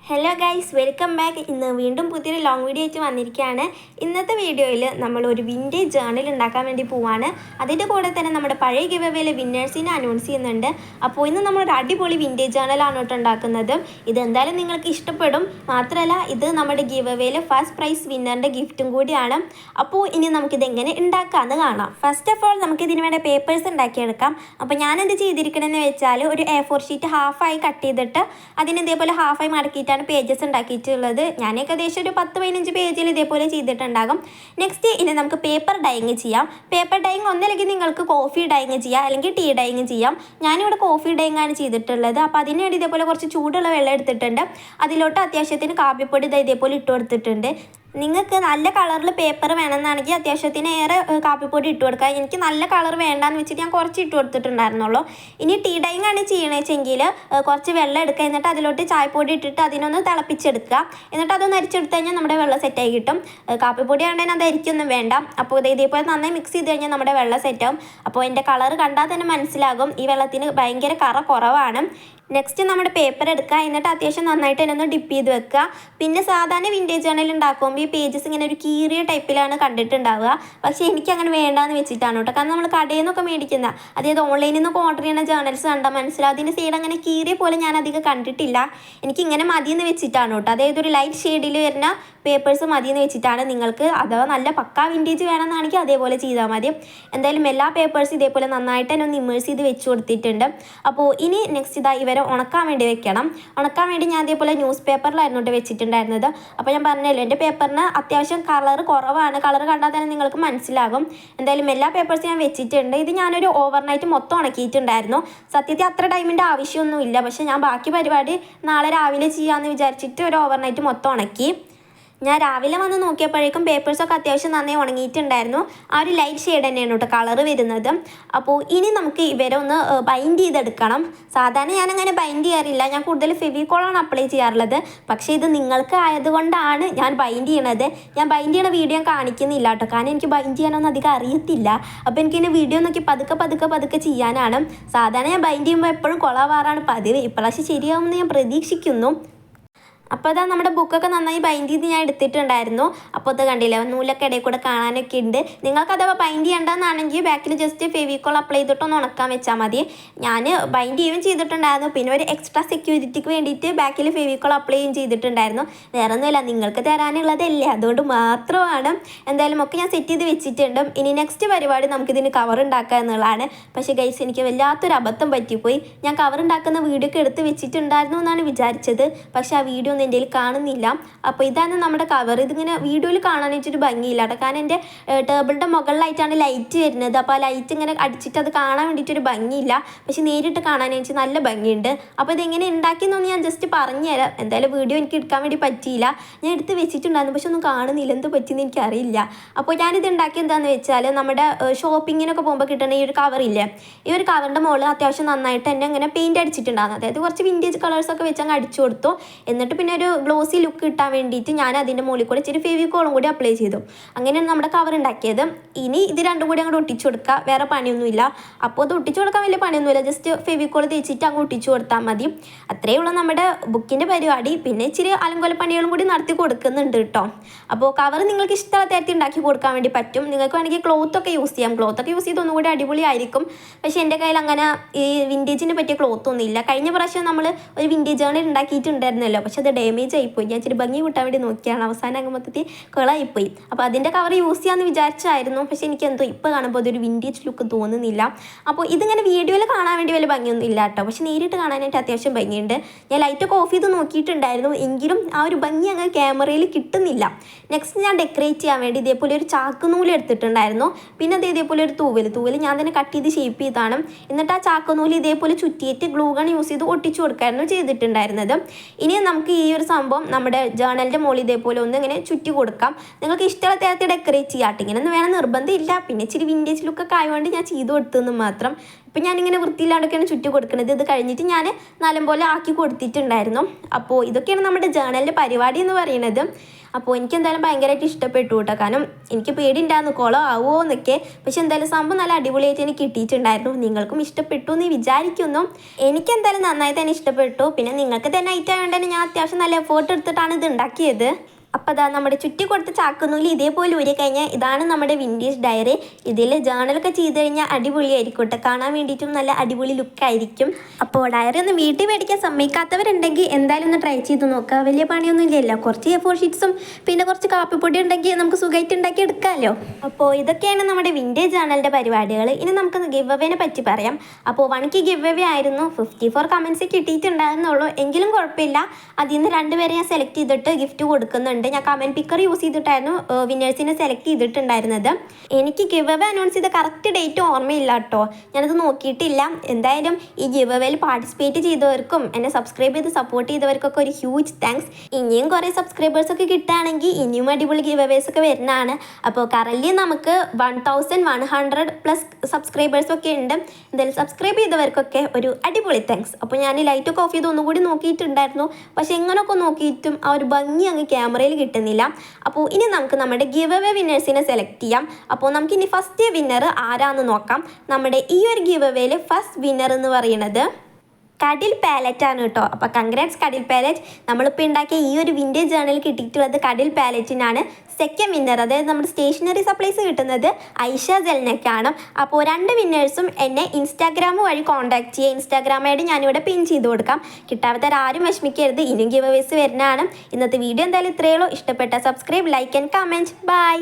Hello guys, welcome back. ഇന്ന് വീണ്ടും പുതിയൊരു ലോങ് വീഡിയോ ആയിട്ട് വന്നിരിക്കുകയാണ്. ഇന്നത്തെ വീഡിയോയിൽ നമ്മൾ ഒരു വിൻറ്റേജ് ജേർണൽ ഉണ്ടാക്കാൻ വേണ്ടി പോവാണ്. അതിൻ്റെ കൂടെ തന്നെ നമ്മുടെ പഴയ ഗിവ് അവേയിലെ വിന്നേഴ്സിനെ അനൗൺസ് ചെയ്യുന്നുണ്ട്. അപ്പോൾ ഇന്ന് നമ്മളൊരു അടിപൊളി വിൻറ്റേജ് ജേർണലാണ് കേട്ടോ ഉണ്ടാക്കുന്നത്. ഇതെന്തായാലും നിങ്ങൾക്ക് ഇഷ്ടപ്പെടും. മാത്രമല്ല ഇത് നമ്മുടെ ഗിവ് അവേയിലെ ഫസ്റ്റ് പ്രൈസ് വിന്നറിൻ്റെ ഗിഫ്റ്റും കൂടിയാണ്. അപ്പോൾ ഇനി നമുക്കിതെങ്ങനെ ഉണ്ടാക്കാമെന്ന് കാണാം. ഫസ്റ്റ് ഓഫ് ഓൾ നമുക്കിതിന് വേണ്ട പേപ്പേഴ്സ് ഉണ്ടാക്കിയെടുക്കാം. അപ്പോൾ ഞാനെന്ത് ചെയ്തിരിക്കണമെന്ന് വെച്ചാൽ ഒരു A4 ഷീറ്റ് ഹാഫായി കട്ട് ചെയ്തിട്ട് അതിന് ഇതേപോലെ ഹാഫായി മടക്കിയിട്ടാണ് പേജസ് ഉണ്ടാക്കിയിട്ടുള്ളത്. ഞാൻ ഏകദേശം ഒരു 10-15 പേജിൽ ഇതേപോലെ ചെയ്തിട്ടുണ്ടാകും. നെക്സ്റ്റ് ഇനി നമുക്ക് പേപ്പർ ഡൈയിങ് ചെയ്യാം. പേപ്പർ ഡൈയിങ് ഒന്നല്ലെങ്കിൽ നിങ്ങൾക്ക് കോഫി ഡൈയിങ് ചെയ്യാം, അല്ലെങ്കിൽ ടീ ഡൈയിങ് ചെയ്യാം. ഞാനിവിടെ കോഫി ഡൈയിങ് ആണ് ചെയ്തിട്ടുള്ളത്. അപ്പോൾ അതിന് വേണ്ടി ഇതേപോലെ കുറച്ച് ചൂടുള്ള വെള്ളം എടുത്തിട്ടുണ്ട്. അതിലോട്ട് അത്യാവശ്യത്തിന് കാപ്പിപ്പൊടി ഇതേപോലെ ഇട്ട് കൊടുത്തിട്ടുണ്ട്. നിങ്ങൾക്ക് നല്ല കളറിൽ പേപ്പർ വേണമെന്നാണെങ്കിൽ അത്യാവശ്യത്തിന് ഏറെ കാപ്പിപ്പൊടി ഇട്ട് കൊടുക്കുക. എനിക്ക് നല്ല കളർ വേണ്ടാന്ന് വെച്ചിട്ട് ഞാൻ കുറച്ച് ഇട്ട് കൊടുത്തിട്ടുണ്ടായിരുന്നുള്ളൂ. ഇനി ടീ ഡൈയിങ് ആണ് ചെയ്യണമെങ്കിൽ കുറച്ച് വെള്ളം എടുക്കുക. എന്നിട്ട് അതിലോട്ട് ചായപ്പൊടി ഇട്ടിട്ട് അതിനൊന്ന് തിളപ്പിച്ചെടുക്കുക. എന്നിട്ട് അതൊന്ന് അരിച്ചെടുത്ത് കഴിഞ്ഞാൽ നമ്മുടെ വെള്ളം സെറ്റായി കിട്ടും. കാപ്പിപ്പൊടി ആണെങ്കിൽ അത് അരിക്കൊന്നും വേണ്ട. അപ്പോൾ ഇതേപോലെ നന്നായി മിക്സ് ചെയ്ത് കഴിഞ്ഞാൽ നമ്മുടെ വെള്ളം സെറ്റാവും. അപ്പോൾ എൻ്റെ കളർ കണ്ടാൽ തന്നെ മനസ്സിലാകും ഈ വെള്ളത്തിന് ഭയങ്കര കറ കുറവാണ്. നെക്സ്റ്റ് നമ്മുടെ പേപ്പർ എടുക്കുക. എന്നിട്ട് അത്യാവശ്യം നന്നായിട്ട് തന്നെ ഒന്ന് ഡിപ്പ് ചെയ്ത് വെക്കുക. പിന്നെ സാധാരണ വിൻറ്റേജ് ജേർണൽ ഉണ്ടാക്കുമ്പോൾ ഈ പേജസ് ഇങ്ങനെ ഒരു കീറിയ ടൈപ്പിലാണ് കണ്ടിട്ടുണ്ടാവുക. പക്ഷേ എനിക്കങ്ങനെ വേണ്ടാന്ന് വെച്ചിട്ടാണ് കേട്ടോ. കാരണം നമ്മൾ കടയിൽ നിന്നൊക്കെ മേടിക്കുന്ന, അതായത് ഓൺലൈനിൽ നിന്നൊക്കെ ഓർഡർ ചെയ്യുന്ന ജേർണൽസ് കണ്ടാൽ മനസ്സിലാവും അതിൻ്റെ സൈഡ് അങ്ങനെ കീറിയ പോലെ ഞാൻ അധികം കണ്ടിട്ടില്ല. എനിക്കിങ്ങനെ മതിയെന്ന് വെച്ചിട്ടാണ് കേട്ടോ. അതായത് ഒരു ലൈറ്റ് ഷെയ്ഡിൽ വരുന്ന പേപ്പേഴ്സ് മതിയെന്ന് വെച്ചിട്ടാണ്. നിങ്ങൾക്ക് അഥവാ നല്ല പക്കാ വിൻറ്റേജ് വേണമെന്നാണെങ്കിൽ അതേപോലെ ചെയ്താൽ മതി. എന്തായാലും എല്ലാ പേപ്പേഴ്സും ഇതേപോലെ നന്നായിട്ട് തന്നെ ഒന്ന് ഇമേഴ്സ് ചെയ്ത് വെച്ച് കൊടുത്തിട്ടുണ്ട്. അപ്പോൾ ഇനി നെക്സ്റ്റ് ഇവരെ ഉണക്കാൻ വേണ്ടി വെക്കണം. ഉണക്കാൻ വേണ്ടി ഞാൻ അതേപോലെ ന്യൂസ് പേപ്പറിലായിരുന്നു കേട്ടോ വെച്ചിട്ടുണ്ടായിരുന്നത്. അപ്പോൾ ഞാൻ പറഞ്ഞല്ലോ എൻ്റെ പേപ്പറിന് അത്യാവശ്യം കളർ കുറവാണ്. കളർ കണ്ടാൽ തന്നെ നിങ്ങൾക്ക് മനസ്സിലാകും. എന്തായാലും എല്ലാ പേപ്പേഴ്സും ഞാൻ വെച്ചിട്ടുണ്ട്. ഇത് ഞാനൊരു ഓവർനൈറ്റ് മൊത്തം ഉണക്കിയിട്ടുണ്ടായിരുന്നു. സത്യത്തിൽ അത്ര ടൈമിൻ്റെ ആവശ്യമൊന്നുമില്ല. പക്ഷേ ഞാൻ ബാക്കി പരിപാടി നാളെ രാവിലെ ചെയ്യാമെന്ന് വിചാരിച്ചിട്ട് ഒരു ഓവർനൈറ്റ് മൊത്തം ഉണക്കി. ഞാൻ രാവിലെ വന്ന് നോക്കിയപ്പോഴേക്കും പേപ്പേഴ്സൊക്കെ അത്യാവശ്യം നന്നായി ഉണങ്ങിയിട്ടുണ്ടായിരുന്നു. ആ ഒരു ലൈറ്റ് ഷെയ്ഡ് തന്നെയാണ് കേട്ടോ കളർ വരുന്നത്. അപ്പോൾ ഇനി നമുക്ക് ഇവരെ ഒന്ന് ബൈൻഡ് ചെയ്തെടുക്കണം. സാധാരണ ഞാനങ്ങനെ ബൈൻഡ് ചെയ്യാറില്ല. ഞാൻ കൂടുതൽ ഫെവിക്കോളാണ് അപ്ലൈ ചെയ്യാറുള്ളത്. പക്ഷേ ഇത് നിങ്ങൾക്ക് ആയതുകൊണ്ടാണ് ഞാൻ ബൈൻഡ് ചെയ്യണത്. ഞാൻ ബൈൻഡ് ചെയ്യണ വീഡിയോ കാണിക്കുന്നില്ല കേട്ടോ. കാരണം എനിക്ക് ബൈൻഡ് ചെയ്യാനൊന്നും അധികം അറിയത്തില്ല. അപ്പോൾ എനിക്കിങ്ങനെ വീഡിയോ നോക്കി പതുക്കെ ചെയ്യാനാണ്. സാധാരണ ഞാൻ ബൈൻഡ് ചെയ്യുമ്പോൾ എപ്പോഴും കൊളാവാറാണ് പതിവ്. ഇപ്രാവശ്യം ശരിയാവുമെന്ന് ഞാൻ പ്രതീക്ഷിക്കുന്നു. അപ്പോൾ അതാ നമ്മുടെ ബുക്കൊക്കെ നന്നായി ബൈൻഡ് ചെയ്ത് ഞാൻ എടുത്തിട്ടുണ്ടായിരുന്നു. അപ്പോൾ അത് കണ്ടില്ല, നൂലൊക്കെ ഇടയിൽ കൂടെ കാണാനൊക്കെ ഉണ്ട്. നിങ്ങൾക്ക് അഥവാ ബൈൻഡ് ചെയ്യേണ്ടതെന്നാണെങ്കിൽ ബാക്കിൽ ജസ്റ്റ് ഫെവിക്കോൾ അപ്ലൈ ചെയ്തിട്ടൊന്ന് ഉണക്കാൻ വെച്ചാൽ മതി. ഞാൻ ബൈൻഡ് ചെയ്യുകയും ചെയ്തിട്ടുണ്ടായിരുന്നു. പിന്നെ ഒരു എക്സ്ട്രാ സെക്യൂരിറ്റിക്ക് വേണ്ടിയിട്ട് ബാക്കിൽ ഫെവിക്കോൾ അപ്ലൈ ചെയ്യുകയും ചെയ്തിട്ടുണ്ടായിരുന്നു. വേറെ ഒന്നുമില്ല, നിങ്ങൾക്ക് തരാനുള്ളതല്ലേ, അതുകൊണ്ട് മാത്രമാണ്. എന്തായാലും ഒക്കെ ഞാൻ സെറ്റ് ചെയ്ത് വെച്ചിട്ടുണ്ട്. ഇനി നെക്സ്റ്റ് പരിപാടി നമുക്കിതിന് കവർ ഉണ്ടാക്കുക എന്നുള്ളതാണ്. പക്ഷേ ഗൈസ്, എനിക്ക് വല്ലാത്തൊരു അബദ്ധം പറ്റിപ്പോയി. ഞാൻ കവർ ഉണ്ടാക്കുന്ന വീഡിയോ ഒക്കെ എടുത്ത് വെച്ചിട്ടുണ്ടായിരുന്നു എന്നാണ് വിചാരിച്ചത്. പക്ഷേ ആ വീഡിയോ ഒന്നും എൻ്റെ കാണുന്നില്ല. അപ്പോൾ ഇതാണ് നമ്മുടെ കവർ. ഇതിങ്ങനെ വീഡിയോയിൽ കാണാനായിട്ടൊരു ഭംഗിയില്ല കേട്ടോ. കാരണം എൻ്റെ ടേബിളിൻ്റെ മുകളിലായിട്ടാണ് ലൈറ്റ് വരുന്നത്. അപ്പോൾ ആ ലൈറ്റ് ഇങ്ങനെ അടിച്ചിട്ട് അത് കാണാൻ വേണ്ടിയിട്ടൊരു ഭംഗിയില്ല. പക്ഷേ നേരിട്ട് കാണാനായിട്ട് നല്ല ഭംഗിയുണ്ട്. അപ്പോൾ ഇതെങ്ങനെ ഉണ്ടാക്കിയെന്നൊന്ന് ഞാൻ ജസ്റ്റ് പറഞ്ഞു തരാം. എന്തായാലും വീഡിയോ എനിക്ക് എടുക്കാൻ വേണ്ടി പറ്റിയില്ല. ഞാൻ എടുത്ത് വെച്ചിട്ടുണ്ടായിരുന്നു, പക്ഷെ ഒന്നും കാണുന്നില്ല. എന്ത് പറ്റിയെന്ന് എനിക്കറിയില്ല. അപ്പോൾ ഞാനിത് ഉണ്ടാക്കി എന്താണെന്ന് വെച്ചാൽ നമ്മുടെ ഷോപ്പിങ്ങിനൊക്കെ പോകുമ്പോൾ കിട്ടുന്ന ഈ ഒരു കവറില്ലേ, ഈ ഒരു കവറിൻ്റെ മുകളിൽ അത്യാവശ്യം നന്നായിട്ട് തന്നെ ഇങ്ങനെ പെയിൻറ്റ് അടിച്ചിട്ടുണ്ടായിരുന്നു. അതായത് കുറച്ച് വിൻറ്റേജ് കളേഴ്സൊക്കെ വെച്ച് അങ്ങ് അടിച്ചു കൊടുത്തു. എന്നിട്ട് പിന്നെ ഒരു ഗ്ലോസി ലുക്ക് കിട്ടാൻ വേണ്ടിയിട്ട് ഞാൻ അതിൻ്റെ മുകളിൽ കൂടെ ഇച്ചിരി ഫെവിക്കോളും കൂടി അപ്ലൈ ചെയ്തു. അങ്ങനെയാണ് നമ്മുടെ കവർ ഉണ്ടാക്കിയത്. ഇനി ഇത് രണ്ടും കൂടി അങ്ങോട്ട് ഒട്ടിച്ചു കൊടുക്കുക. വേറെ പണിയൊന്നുമില്ല. അപ്പോൾ അത് ഒട്ടിച്ചു കൊടുക്കാൻ വലിയ പണിയൊന്നുമില്ല. ജസ്റ്റ് ഫെവിക്കോൾ തേച്ചിട്ട് അങ്ങ് ഒട്ടിച്ചു കൊടുത്താൽ മതി. അത്രയേ ഉള്ളൂ നമ്മുടെ ബുക്കിൻ്റെ പരിപാടി. പിന്നെ ഇച്ചിരി അലങ്കോല പണികളും കൂടി നടത്തി കൊടുക്കുന്നുണ്ട് കേട്ടോ. അപ്പോൾ കവർ നിങ്ങൾക്ക് ഇഷ്ടമുള്ള തരത്തിൽ ഉണ്ടാക്കി കൊടുക്കാൻ വേണ്ടി പറ്റും. നിങ്ങൾക്ക് വേണമെങ്കിൽ ക്ലോത്തൊക്കെ യൂസ് ചെയ്യാം. ക്ലോത്തൊക്കെ യൂസ് ചെയ്ത് ഒന്നുകൂടി അടിപൊളിയായിരിക്കും. പക്ഷേ എൻ്റെ കയ്യിൽ അങ്ങനെ ഈ വിൻറ്റേജിനെ പറ്റിയ ക്ലോത്തൊന്നും ഇല്ല. കഴിഞ്ഞ പ്രാവശ്യം നമ്മൾ ഒരു വിൻറ്റേജ് ജേർണൽ ഉണ്ടാക്കിയിട്ടുണ്ടായിരുന്നല്ലോ. പക്ഷേ അത് ഡാമേജ് ആയിപ്പോയി. ഞാൻ ഇച്ചിരി ഭംഗി കൂട്ടാൻ വേണ്ടി നോക്കിയാണ്. അവസാനം മൊത്തത്തിൽ കുളമായിപ്പോയി. അപ്പോൾ അതിൻ്റെ കവർ യൂസ് ചെയ്യാമെന്ന് വിചാരിച്ചായിരുന്നു. പക്ഷേ എനിക്ക് എന്തോ ഇപ്പോൾ കാണുമ്പോൾ അതൊരു വിൻറ്റേജ് ലുക്ക് തോന്നുന്നില്ല. അപ്പോൾ ഇതിങ്ങനെ വീഡിയോയിൽ കാണാൻ വേണ്ടി വലിയ ഭംഗിയൊന്നും ഇല്ല കേട്ടോ. പക്ഷേ നേരിട്ട് കാണാനായിട്ട് അത്യാവശ്യം ഭംഗിയുണ്ട്. ഞാൻ ലൈറ്റൊക്കെ ഓഫ് ചെയ്ത് നോക്കിയിട്ടുണ്ടായിരുന്നു. എങ്കിലും ആ ഒരു ഭംഗി അങ്ങ് ക്യാമറയിൽ കിട്ടുന്നില്ല. നെക്സ്റ്റ് ഞാൻ ഡെക്കറേറ്റ് ചെയ്യാൻ വേണ്ടി ഇതേപോലെ ഒരു ചാക്കുനൂല് എടുത്തിട്ടുണ്ടായിരുന്നു. പിന്നെ അത് ഇതേപോലെ ഒരു തൂവൽ ഞാൻ തന്നെ കട്ട് ചെയ്ത് ഷേപ്പ് ചെയ്താണ്. എന്നിട്ട് ആ ചാക്കുനൂല് ഇതേപോലെ ചുറ്റിയിട്ട് ഗ്ലൂ ഗൺ യൂസ് ചെയ്ത് ഒട്ടിച്ചു കൊടുക്കായിരുന്നു ചെയ്തിട്ടുണ്ടായിരുന്നത്. ഇനി നമുക്ക് ഈ ഒരു സംഭവം നമ്മുടെ ജേർണലിൻ്റെ മുകളിൽ ഇതേപോലെ ഒന്ന് ഇങ്ങനെ ചുറ്റി കൊടുക്കാം. നിങ്ങൾക്ക് ഇഷ്ടമുള്ള തരത്തിൽ ഡെക്കറേറ്റ് ചെയ്യാം. ഇങ്ങനെ ഒന്നും വേണം നിർബന്ധമില്ല. പിന്നെ ഇച്ചിരി വിൻറ്റേജ് ലുക്കൊക്കെ ആയതുകൊണ്ട് ഞാൻ ചെയ്ത് കൊടുത്തതെന്ന് മാത്രം. ഇപ്പം ഞാനിങ്ങനെ വൃത്തിയില്ലാണ്ടൊക്കെയാണ് ചുറ്റി കൊടുക്കുന്നത്. ഇത് കഴിഞ്ഞിട്ട് ഞാൻ നല്ലപോലെ ആക്കി കൊടുത്തിട്ടുണ്ടായിരുന്നു. അപ്പോൾ ഇതൊക്കെയാണ് നമ്മുടെ ജേണലിൻ്റെ പരിപാടി എന്ന് പറയുന്നത്. അപ്പോൾ എനിക്ക് എന്തായാലും ഭയങ്കരമായിട്ട് ഇഷ്ടപ്പെട്ടു കേട്ടോ. കാരണം എനിക്ക് പേടിയുണ്ടായിരുന്നു കുളം ആവുമോ എന്നൊക്കെ. പക്ഷെ എന്തായാലും സംഭവം നല്ല അടിപൊളിയായിട്ട് എനിക്ക് കിട്ടിയിട്ടുണ്ടായിരുന്നു. നിങ്ങൾക്കും ഇഷ്ടപ്പെട്ടു എന്ന് വിചാരിക്കുന്നു. എനിക്ക് എന്തായാലും നന്നായി തന്നെ ഇഷ്ടപ്പെട്ടു. പിന്നെ നിങ്ങൾക്ക് തന്നെ ആയിട്ടായതുകൊണ്ട് തന്നെ ഞാൻ അത്യാവശ്യം നല്ല എഫേർട്ട് എടുത്തിട്ടാണ് ഇത് ഉണ്ടാക്കിയത്. അപ്പോൾ അതാ നമ്മുടെ ചുറ്റി കൊടുത്ത ചാക്കുനൂല് ഇതേപോലെ ഊരി കഴിഞ്ഞാൽ ഇതാണ് നമ്മുടെ വിൻറ്റേജ് ഡയറി. ഇതിൽ ജേണലൊക്കെ ചെയ്ത് കഴിഞ്ഞാൽ അടിപൊളിയായിരിക്കും കേട്ടോ. കാണാൻ വേണ്ടിയിട്ടും നല്ല അടിപൊളി ലുക്കായിരിക്കും. അപ്പോൾ ഡയറി ഒന്ന് വീട്ടിൽ മേടിക്കാൻ സമ്മതിക്കാത്തവരുണ്ടെങ്കിൽ എന്തായാലും ഒന്ന് ട്രൈ ചെയ്ത് നോക്കുക. വലിയ പണിയൊന്നും ഇല്ലല്ലോ. കുറച്ച് A4 ഷീറ്റ്സും പിന്നെ കുറച്ച് കാപ്പിപ്പൊടി ഉണ്ടെങ്കിൽ നമുക്ക് സുഖമായിട്ട് ഉണ്ടാക്കി എടുക്കാമല്ലോ. അപ്പോൾ ഇതൊക്കെയാണ് നമ്മുടെ വിൻറ്റേജ് ജേണലിൻ്റെ പരിപാടികൾ. ഇനി നമുക്ക് ഗിവ് അവേനെ പറ്റി പറയാം. അപ്പോൾ 1K ഗിവ് അവേ ആയിരുന്നു. 54 കമൻസ് കിട്ടിയിട്ടുണ്ടായിരുന്നുള്ളൂ. എങ്കിലും കുഴപ്പമില്ല. അതിൽ നിന്ന് 2 പേരെ ഞാൻ സെലക്ട് ചെയ്തിട്ട് ഗിഫ്റ്റ് കൊടുക്കുന്നുണ്ട്. ഞാൻ കമൻറ്റ് പിക്കർ യൂസ് ചെയ്തിട്ടായിരുന്നു വിന്നേഴ്സിനെ സെലക്ട് ചെയ്തിട്ടുണ്ടായിരുന്നത്. എനിക്ക് ഗിവ് അവേ അനൗൺസ് ചെയ്ത കറക്റ്റ് ഡേറ്റ് ഓർമ്മയില്ല കേട്ടോ. ഞാനത് നോക്കിയിട്ടില്ല. എന്തായാലും ഈ ഗിവ് അവേയിൽ പാർട്ടിസിപ്പേറ്റ് ചെയ്തവർക്കും എന്നെ സബ്സ്ക്രൈബ് ചെയ്ത് സപ്പോർട്ട് ചെയ്തവർക്കൊക്കെ ഒരു ഹ്യൂജ് താങ്ക്സ്. ഇനിയും കുറേ സബ്സ്ക്രൈബേഴ്സൊക്കെ കിട്ടുകയാണെങ്കിൽ ഇനിയും അടിപൊളി ഗിവ് അവേസ് ഒക്കെ വരുന്നതാണ്. അപ്പോൾ കറൻറ്റ്ലി നമുക്ക് 1100+ സബ്സ്ക്രൈബേഴ്സൊക്കെ ഉണ്ട്. എന്തായാലും സബ്സ്ക്രൈബ് ചെയ്തവർക്കൊക്കെ ഒരു അടിപൊളി താങ്ക്സ്. അപ്പോൾ ഞാൻ ലൈറ്റൊക്കെ ഓഫ് ചെയ്ത് ഒന്നുകൂടി നോക്കിയിട്ടുണ്ടായിരുന്നു. പക്ഷെ എങ്ങനെയൊക്കെ നോക്കിയിട്ടും ആ ഒരു ഭംഗി അങ്ങ് ക്യാമറയിൽ കിട്ടുന്നില്ല. അപ്പോൾ ഇനി നമുക്ക് നമ്മുടെ ഗിവ് അവേ വിന്നേഴ്സിനെ സെലക്ട് ചെയ്യാം. അപ്പോൾ നമുക്കിനി ഫസ്റ്റ് വിന്നർ ആരാന്ന് നോക്കാം. നമ്മുടെ ഈ ഒരു ഗിവ് അവേയിൽ ഫസ്റ്റ് വിന്നർ എന്ന് പറയുന്നത് കടിൽ പാലറ്റാണ് കേട്ടോ. അപ്പോൾ കൺഗ്രാറ്റ്സ് കടിൽ പാലറ്റ്. നമ്മളിപ്പോൾ ഉണ്ടാക്കിയ ഈ ഒരു വിൻറ്റേജ് ജേണൽ കിട്ടിയിട്ടുള്ളത് കടിൽ പാലറ്റിനാണ്. സെക്കൻഡ് വിന്നർ, അതായത് നമ്മുടെ സ്റ്റേഷനറി സപ്ലൈസ് കിട്ടുന്നത് ഐഷ ജൽനക്കാണ്. അപ്പോൾ 2 വിന്നേഴ്സും എന്നെ ഇൻസ്റ്റാഗ്രാം വഴി കോൺടാക്ട് ചെയ്യുക. ഇൻസ്റ്റാഗ്രാം ഐ ഡി ഞാനിവിടെ പിൻ ചെയ്ത് കൊടുക്കാം. കിട്ടാത്തവരാരും വിഷമിക്കരുത്. ഇനിയും ഗിവ് അവേസ് വരുന്നതാണ്. ഇന്നത്തെ വീഡിയോ എന്തായാലും ഇത്രയേ ഉള്ളൂ. ഇഷ്ടപ്പെട്ട subscribe, like and comment. By.